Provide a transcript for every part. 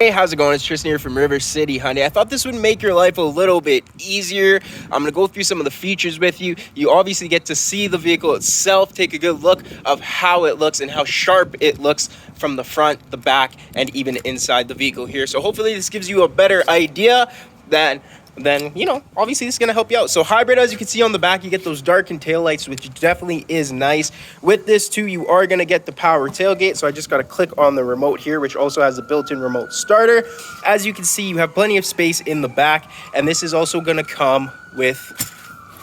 Hey, how's it going? It's Tristan here from River City Hyundai. I thought this would make your life a little bit easier. I'm going to go through some of the features with you. You obviously get to see the vehicle itself, take a good look of how it looks and how sharp it looks from the front, the back, and even inside the vehicle here. So hopefully this gives you a better idea then obviously this is going to help you out. So hybrid, as you can see on the back, you get those darkened taillights, which definitely is nice. With this too, you are going to get the power tailgate. So I just got to click on the remote here, which also has a built-in remote starter. As you can see, you have plenty of space in the back, and this is also going to come with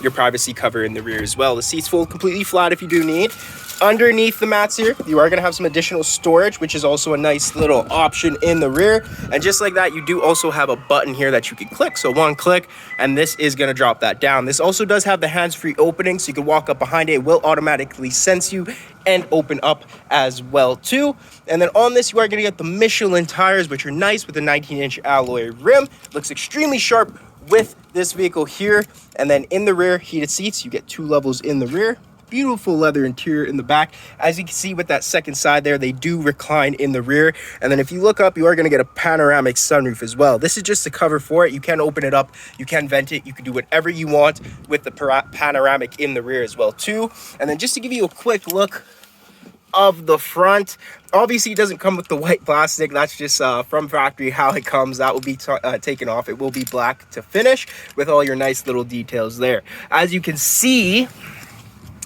your privacy cover in the rear as well. The seats fold completely flat if you do need. Underneath the mats here, you are going to have some additional storage, which is also a nice little option in the rear. And just like that, you do also have a button here that you can click. So one click, and this is going to drop that down. This also does have the hands-free opening, so you can walk up behind it. It will automatically sense you and open up as well too. And then on this, you are going to get the Michelin tires, which are nice with a 19-inch alloy rim. Looks extremely sharp with this vehicle here. And then in the rear, heated seats. You get 2 levels in the rear. Beautiful leather interior in the back. As you can see with that second side there, they do recline in the rear. And then if you look up, you are going to get a panoramic sunroof as well. This is just the cover for it. You can open it up, you can vent it, you can do whatever you want with the panoramic in the rear as well too. And then just to give you a quick look of the front, obviously it doesn't come with the white plastic. That's just from factory how it comes. That will be taken off. It will be black to finish with all your nice little details there. As you can see,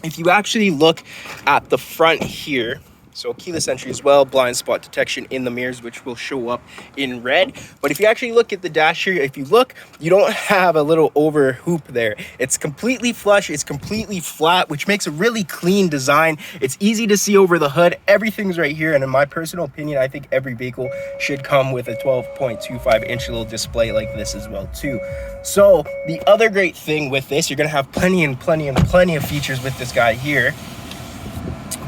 if you actually look at the front here, so keyless entry as well, blind spot detection in the mirrors, which will show up in red. But if you actually look at the dash here, if you look, you don't have a little over hoop there. It's completely flush, it's completely flat, which makes a really clean design. It's easy to see over the hood. Everything's right here. And in my personal opinion, I think every vehicle should come with a 12.25-inch little display like this as well too. So the other great thing with this, you're gonna have plenty of features with this guy here.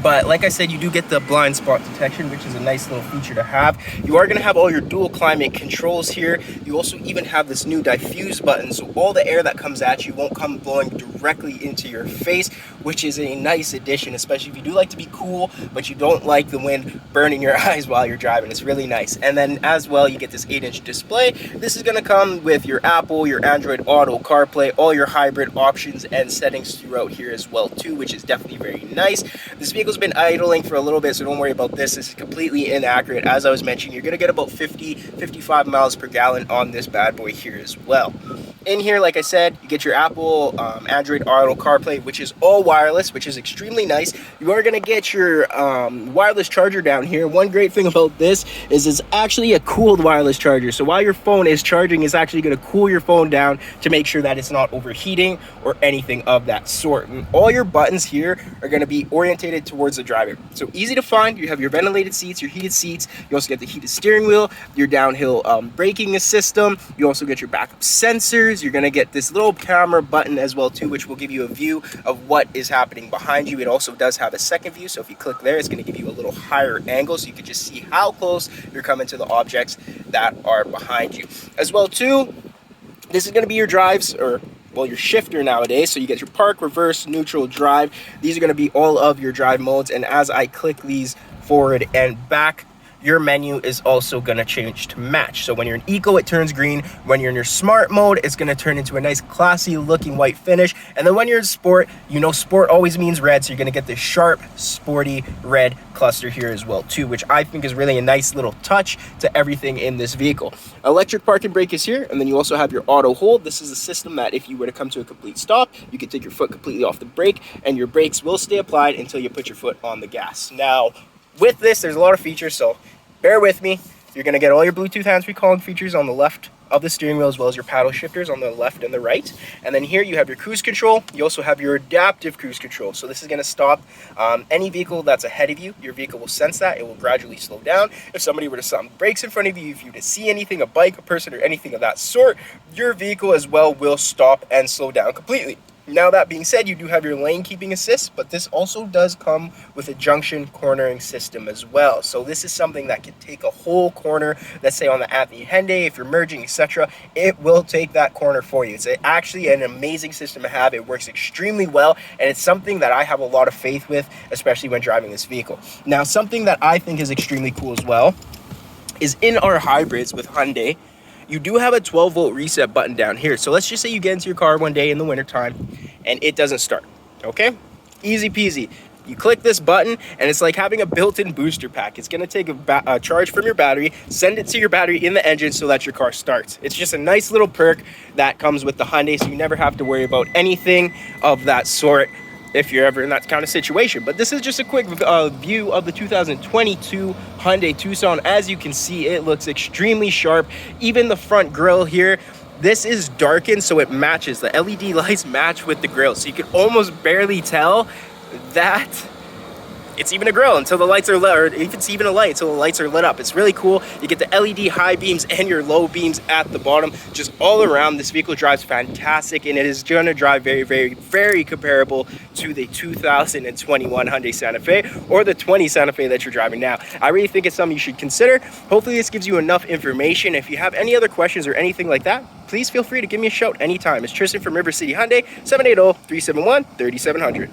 But like I said, you do get the blind spot detection, which is a nice little feature to have. You are going to have all your dual climate controls here. You also even have this new diffuse button, so all the air that comes at you won't come blowing directly into your face, which is a nice addition, especially if you do like to be cool, but you don't like the wind burning your eyes while you're driving. It's really nice. And then as well, you get this 8-inch display. This is going to come with your Apple, your Android Auto, CarPlay, all your hybrid options and settings throughout here as well too, which is definitely very nice. This vehicle's been idling for a little bit, so don't worry about this. This is completely inaccurate. As I was mentioning, you're going to get about 55 miles per gallon on this bad boy here as well. In here, like I said, you get your Apple, Android Auto, CarPlay, which is all wireless, which is extremely nice. You are going to get your wireless charger down here. One great thing about this is it's actually a cooled wireless charger. So while your phone is charging, it's actually going to cool your phone down to make sure that it's not overheating or anything of that sort. And all your buttons here are going to be orientated towards the driver. So easy to find. You have your ventilated seats, your heated seats. You also get the heated steering wheel, your downhill braking system. You also get your backup sensors. You're going to get this little camera button as well too, which will give you a view of what is happening behind you. It also does have a second view, so if you click there, it's going to give you a little higher angle so you can just see how close you're coming to the objects that are behind you. As well too, this is going to be your drives, or well, your shifter nowadays. So you get your park, reverse, neutral, drive. These are going to be all of your drive modes, and as I click these forward and back, your menu is also going to change to match. So when you're in eco, it turns green. When you're in your smart mode, it's going to turn into a nice classy looking white finish. And then when you're in sport, you know sport always means red, so you're going to get this sharp, sporty red cluster here as well too, which I think is really a nice little touch to everything in this vehicle. Electric park and brake is here, and then you also have your auto hold. This is a system that if you were to come to a complete stop, you can take your foot completely off the brake, and your brakes will stay applied until you put your foot on the gas. Now, with this, there's a lot of features, so bear with me. You're going to get all your Bluetooth hands-free calling features on the left of the steering wheel, as well as your paddle shifters on the left and the right. And then here you have your cruise control. You also have your adaptive cruise control. So this is going to stop any vehicle that's ahead of you. Your vehicle will sense that. It will gradually slow down. If somebody were to slam brakes in front of you, if you were to see anything, a bike, a person, or anything of that sort, your vehicle as well will stop and slow down completely. Now, that being said, you do have your lane keeping assist, but this also does come with a junction cornering system as well. So this is something that can take a whole corner, let's say on the Anthony Henday, if you're merging, etc. It will take that corner for you. It's actually an amazing system to have. It works extremely well, and it's something that I have a lot of faith with, especially when driving this vehicle. Now, something that I think is extremely cool as well is in our hybrids with Hyundai, you do have a 12-volt reset button down here. So let's just say you get into your car one day in the wintertime and it doesn't start, okay? Easy peasy. You click this button and it's like having a built-in booster pack. It's gonna take a charge from your battery, send it to your battery in the engine so that your car starts. It's just a nice little perk that comes with the Hyundai, so you never have to worry about anything of that sort if you're ever in that kind of situation. But this is just a quick view of the 2022 Hyundai Tucson. As you can see, it looks extremely sharp. Even the front grille here, this is darkened so it matches. The LED lights match with the grille, so you can almost barely tell that it's even a grill until the lights are lit, or if it's even a light until the lights are lit up. It's really cool. You get the LED high beams and your low beams at the bottom. Just all around, this vehicle drives fantastic, and it is going to drive very, very, very comparable to the 2021 Hyundai Santa Fe or the 20 Santa Fe that you're driving now. I really think it's something you should consider. Hopefully this gives you enough information. If you have any other questions or anything like that, please feel free to give me a shout anytime. It's Tristan from River City Hyundai, 780-371-3700.